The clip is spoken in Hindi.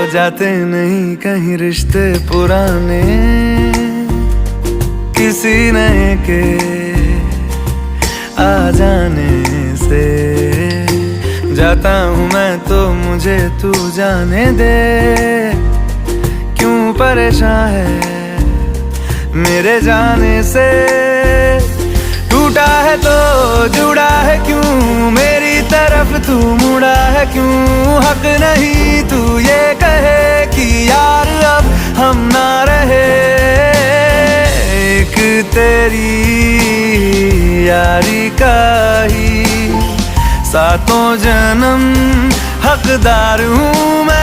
जाते नहीं कहीं रिश्ते पुराने किसी नए के आ जाने से। जाता हूँ मैं तो मुझे तू जाने दे, क्यों परेशान है मेरे जाने से। टूटा है तो जुड़ा है क्यों, मेरी तरफ तू मुड़ा है क्यों। हक नहीं तू ये कहे कि यार अब हम ना रहे। एक तेरी यारी का ही सातों जन्म हकदार हूँ मैं।